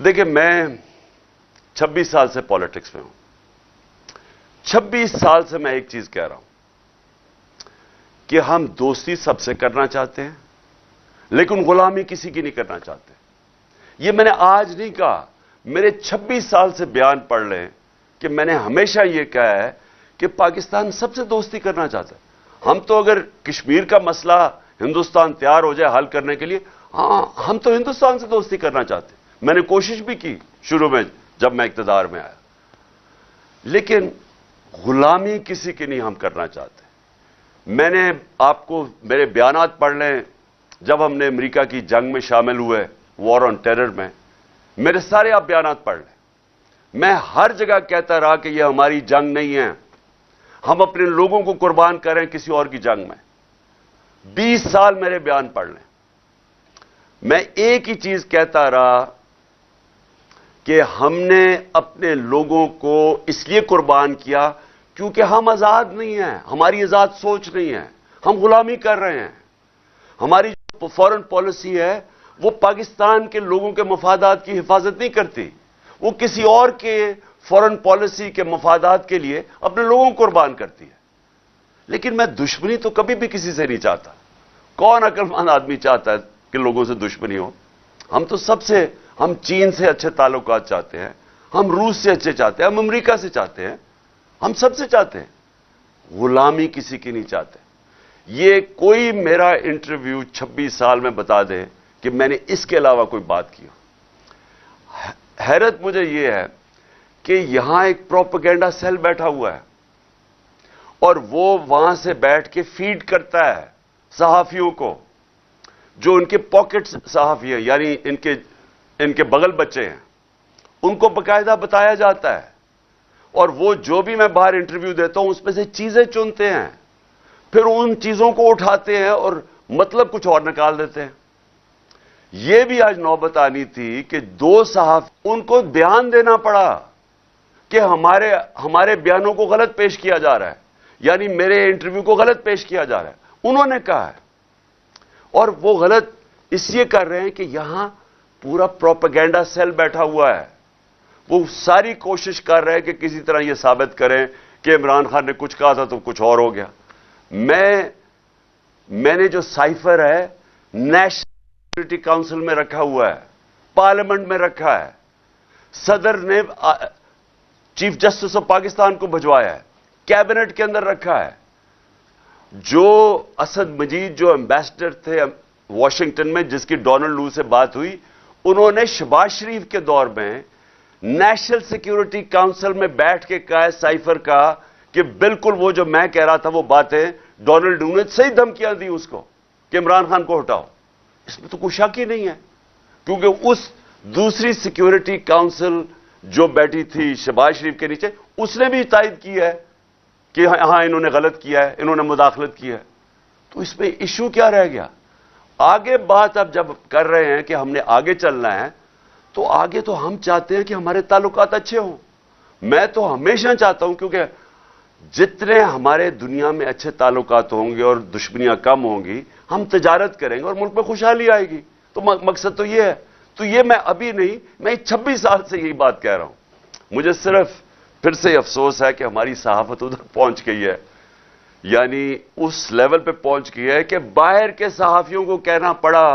देखिए, मैं 26 साल से पॉलिटिक्स में हूं। 26 साल से मैं एक चीज कह रहा हूं कि हम दोस्ती सबसे करना चाहते हैं, लेकिन गुलामी किसी की नहीं करना चाहते। ये मैंने आज नहीं कहा, मेरे 26 साल से बयान पढ़ लें कि मैंने हमेशा ये कहा है कि पाकिस्तान सबसे दोस्ती करना चाहता है। हम तो अगर कश्मीर का मसला हिंदुस्तान तैयार हो जाए हल करने के लिए, हम तो हिंदुस्तान से दोस्ती करना चाहते हैं। मैंने कोशिश भी की शुरू में जब मैं इक्तदार में आया, लेकिन गुलामी किसी की नहीं हम करना चाहते। मैंने आपको मेरे बयानात पढ़ लें, जब हमने अमेरिका की जंग में शामिल हुए, वॉर ऑन टेरर में, मेरे सारे आप बयानात पढ़ लें। मैं हर जगह कहता रहा कि यह हमारी जंग नहीं है, हम अपने लोगों को कुर्बान करें किसी और की जंग में। 20 साल मेरे बयान पढ़ लें, मैं एक ही चीज कहता रहा कि हमने अपने लोगों को इसलिए कुर्बान किया क्योंकि हम आजाद नहीं हैं, हमारी आजाद सोच नहीं है, हम गुलामी कर रहे हैं। हमारी जो फॉरेन पॉलिसी है वो पाकिस्तान के लोगों के मफादात की हिफाजत नहीं करती, वो किसी और के फॉरेन पॉलिसी के मफादात के लिए अपने लोगों को कुर्बान करती है। लेकिन मैं दुश्मनी तो कभी भी किसी से नहीं चाहता। कौन अक्लमंद आदमी चाहता है कि लोगों से दुश्मनी हो? हम चीन से अच्छे ताल्लुकात चाहते हैं, हम रूस से अच्छे चाहते हैं, हम अमेरिका से चाहते हैं, हम सबसे चाहते हैं। गुलामी किसी की नहीं चाहते। ये कोई मेरा इंटरव्यू 26 साल में बता दे कि मैंने इसके अलावा कोई बात की हो। हैरत मुझे यह है कि यहां एक प्रोपेगेंडा सेल बैठा हुआ है और वो वहां से बैठ के फीड करता है सहाफियों को, जो उनके पॉकेट सहाफी है, यानी इनके बगल बच्चे हैं, उनको बकायदा बताया जाता है। और वो जो भी मैं बाहर इंटरव्यू देता हूं उसमें से चीजें चुनते हैं, फिर उन चीजों को उठाते हैं और मतलब कुछ और निकाल देते हैं। यह भी आज नौबत आनी थी कि 2 सहाफी, उनको बयान देना पड़ा कि हमारे बयानों को गलत पेश किया जा रहा है, यानी मेरे इंटरव्यू को गलत पेश किया जा रहा है, उन्होंने कहा है। और वो गलत इसलिए कर रहे हैं कि यहां पूरा प्रोपेगेंडा सेल बैठा हुआ है। वो सारी कोशिश कर रहे हैं कि किसी तरह यह साबित करें कि इमरान खान ने कुछ कहा था तो कुछ और हो गया। मैंने जो साइफर है नेशनल सिक्योरिटी काउंसिल में रखा हुआ है, पार्लियामेंट में रखा है, सदर ने चीफ जस्टिस ऑफ पाकिस्तान को भिजवाया है, कैबिनेट के अंदर रखा है। जो असद मजीद जो एम्बेसडर थे वॉशिंगटन में, जिसकी डोनाल्ड लू से बात हुई, उन्होंने शहबाज शरीफ के दौर में नेशनल सिक्योरिटी काउंसिल में बैठ के कहा, साइफर का, कि बिल्कुल वो जो मैं कह रहा था वो बातें डोनाल्ड लू ने सही धमकियां दी उसको कि इमरान खान को हटाओ। इसमें तो कोई शक ही नहीं है, क्योंकि उस दूसरी सिक्योरिटी काउंसिल जो बैठी थी शहबाज शरीफ के नीचे, उसने भी तायद की है कि हां इन्होंने गलत किया है, इन्होंने मुदाखलत की है। तो इसमें इश्यू क्या रह गया? आगे बात अब जब कर रहे हैं कि हमने आगे चलना है, तो आगे तो हम चाहते हैं कि हमारे ताल्लुकात अच्छे हों। मैं तो हमेशा चाहता हूं, क्योंकि जितने हमारे दुनिया में अच्छे ताल्लुकात होंगे और दुश्मनियां कम होंगी, हम तिजारत करेंगे और मुल्क में खुशहाली आएगी। तो मकसद तो ये है। तो ये मैं अभी नहीं, मैं 26 साल से यही बात कह रहा हूं। मुझे सिर्फ फिर से अफसोस है कि हमारी सहाफत उधर पहुंच गई है, यानी उस लेवल पे पहुंच गई है कि बाहर के सहाफियों को कहना पड़ा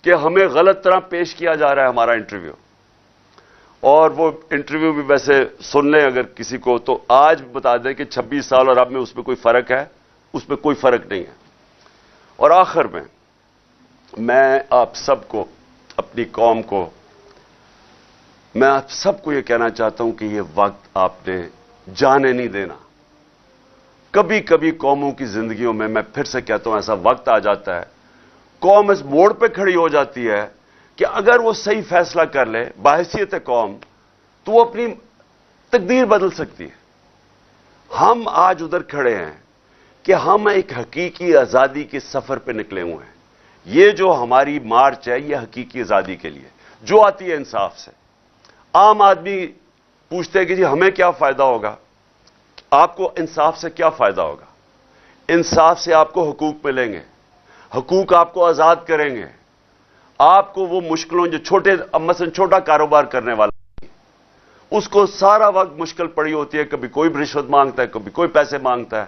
कि हमें गलत तरह पेश किया जा रहा है हमारा इंटरव्यू। और वो इंटरव्यू भी वैसे सुन लें अगर किसी को, तो आज बता दें कि 26 साल और अब में उसमें कोई फर्क है? उसमें कोई फर्क नहीं है। और आखिर में मैं आप सबको, अपनी कौम को, मैं आप सबको यह कहना चाहता हूं कि यह वक्त आपने जाने नहीं देना। कभी कभी कौमों की जिंदगियों में, मैं फिर से कहता हूं, ऐसा वक्त आ जाता है, कौम इस मोड़ पे खड़ी हो जाती है कि अगर वो सही फैसला कर ले बाहैसियत कौम, तो वो अपनी तकदीर बदल सकती है। हम आज उधर खड़े हैं कि हम एक हकीकी आजादी के सफर पे निकले हुए हैं। ये जो हमारी मार्च है, ये हकीकी आजादी के लिए जो आती है इंसाफ से। आम आदमी पूछते हैं कि जी हमें क्या फायदा होगा? आपको इंसाफ से क्या फायदा होगा? इंसाफ से आपको हुकूक मिलेंगे, हुकूक आपको आजाद करेंगे, آپ کو وہ مشکلوں جو مثلا چھوٹا کاروبار کرنے والا اس کو سارا وقت مشکل پڑی ہوتی ہے، کبھی کوئی رشوت مانگتا ہے، کبھی کوئی پیسے مانگتا ہے،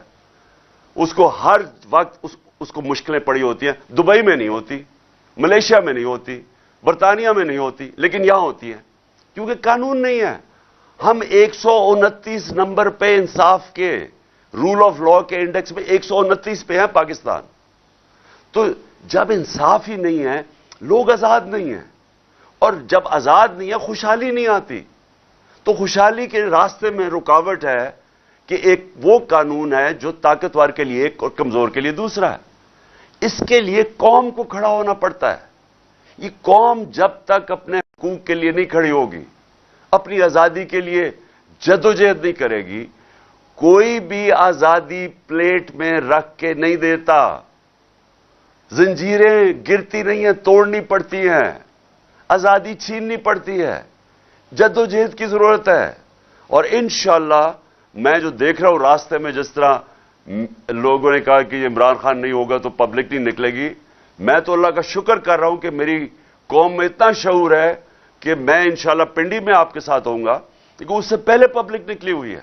اس کو ہر وقت اس کو مشکلیں پڑی ہوتی ہیں. دبئی میں نہیں ہوتی، ملیشیا میں نہیں ہوتی، برطانیہ میں نہیں ہوتی، لیکن یہاں ہوتی ہے کیونکہ قانون نہیں ہے. ہم 129 نمبر پہ انصاف کے رول آف لا کے انڈیکس میں 129 پہ ہیں پاکستان. تو جب انصاف ہی نہیں ہے، لوگ آزاد نہیں ہیں، اور جب آزاد نہیں ہے خوشحالی نہیں آتی. تو خوشحالی کے راستے میں رکاوٹ ہے کہ ایک وہ قانون ہے جو طاقتور کے لیے ایک اور کمزور کے لیے دوسرا ہے. اس کے لیے قوم کو کھڑا ہونا پڑتا ہے. یہ قوم جب تک اپنے حقوق کے لیے نہیں کھڑی ہوگی، اپنی آزادی کے لیے جدوجہد نہیں کرے گی، کوئی بھی آزادی پلیٹ میں رکھ کے نہیں دیتا. زنجیریں گرتی نہیں ہیں، توڑنی پڑتی ہیں، آزادی چھیننی پڑتی ہے، جدوجہد کی ضرورت ہے. اور انشاءاللہ میں جو دیکھ رہا ہوں راستے میں، جس طرح لوگوں نے کہا کہ عمران خان نہیں ہوگا تو پبلک نہیں نکلے گی، میں تو اللہ کا شکر کر رہا ہوں کہ میری قوم میں اتنا شعور ہے کہ میں انشاءاللہ پنڈی میں آپ کے ساتھ ہوں گا، کیونکہ اس سے پہلے پبلک نکلی ہوئی ہے.